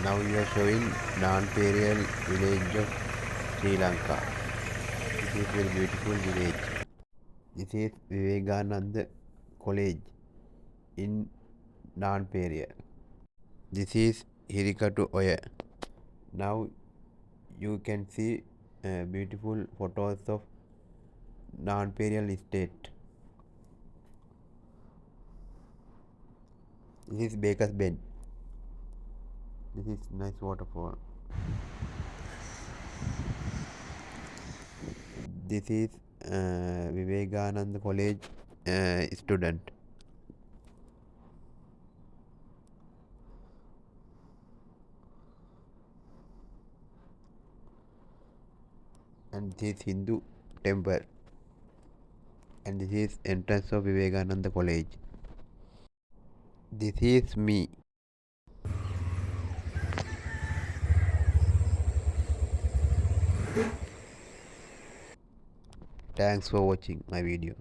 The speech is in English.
Now we are showing non-imperial village of Sri Lanka. This is very beautiful village. This is Vivekananda College in non-imperial. This is Hirikatu Oya. Now you can see beautiful photos of non-imperial estate. This is Baker's Bend. This is nice waterfall. This is Vivekananda College student. And this is Hindu temple. And this is entrance of Vivekananda College. This is me. Thanks for watching my video.